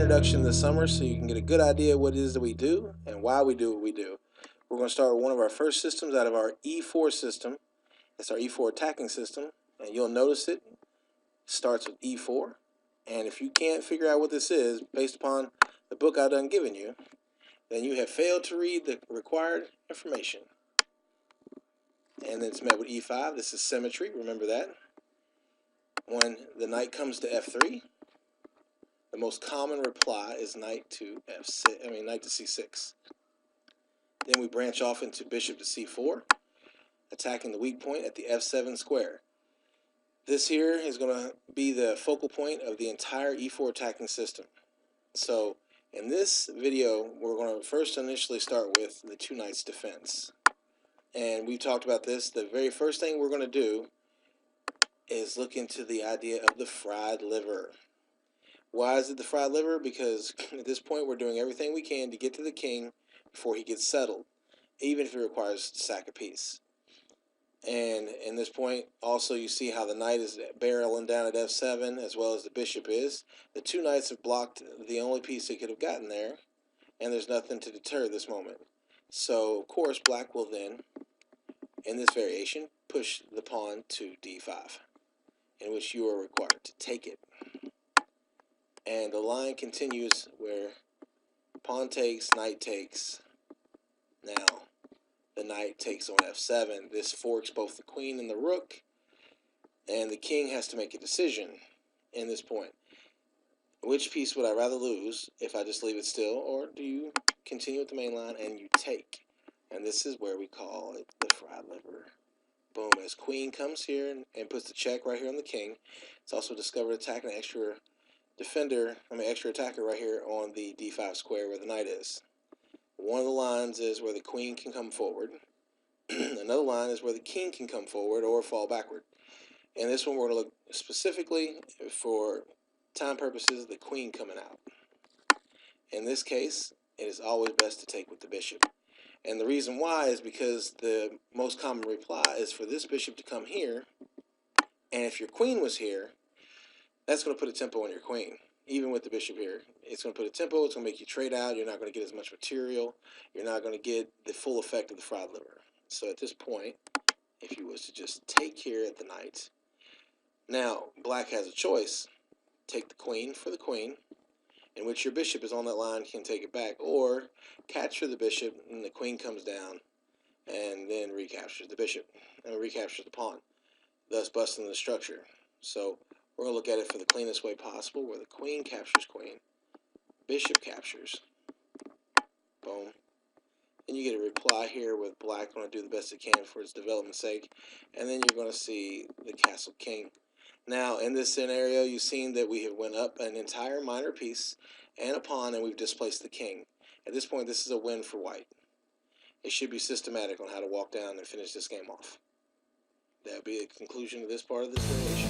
introduction this summer so you can get a good idea of what it is that we do and why we do what we do. We're going to start with one of our first systems out of our E4 system. It's our E4 attacking system, and you'll notice it starts with E4. And if you can't figure out what this is based upon the book I've done given you, then you have failed to read the required information. And then it's met with E5. This is symmetry, remember that. When the knight comes to F3, the most common reply is knight to C6. Then we branch off into bishop to C4, attacking the weak point at the F7 square. This here is going to be the focal point of the entire E4 attacking system. So in this video, we're going to first initially start with the two knights defense. And we talked about this. The very first thing we're going to do is look into the idea of the fried liver. Why is it the fried liver? Because at this point we're doing everything we can to get to the king before he gets settled, even if it requires to sack a piece. And in this point also you see how the knight is barreling down at F7 as well as the bishop is. The two knights have blocked the only piece they could have gotten there, and there's nothing to deter this moment. So of course black will then, in this variation, push the pawn to D5, in which you are required to take it. And the line continues where pawn takes, knight takes. Now, the knight takes on F7. This forks both the queen and the rook, and the king has to make a decision in this point. Which piece would I rather lose if I just leave it still, or do you continue with the main line and you take? And this is where we call it the fried liver. Boom, as queen comes here and puts the check right here on the king. It's also discovered attacking an extra attacker right here on the D5 square where the knight is. One of the lines is where the queen can come forward. Another line is where the king can come forward or fall backward. In this one, we're going to look specifically, for time purposes, the queen coming out. In this case, it is always best to take with the bishop. And the reason why is because the most common reply is for this bishop to come here, and if your queen was here, that's going to put a tempo on your queen. Even with the bishop here, it's going to put a tempo, it's going to make you trade out, you're not going to get as much material, you're not going to get the full effect of the fried liver. So at this point, if you was to just take here at the knight, now black has a choice. Take the queen for the queen, in which your bishop is on that line, can take it back, or capture the bishop and the queen comes down and then recaptures the bishop and recaptures the pawn, thus busting the structure. So we're going to look at it for the cleanest way possible, where the queen captures queen, bishop captures, boom. And you get a reply here with black going to do the best it can for its development's sake, and then you're going to see the castle king. Now in this scenario, you've seen that we have went up an entire minor piece and a pawn, and we've displaced the king. At this point, this is a win for white. It should be systematic on how to walk down and finish this game off. That'll be the conclusion of this part of this variation.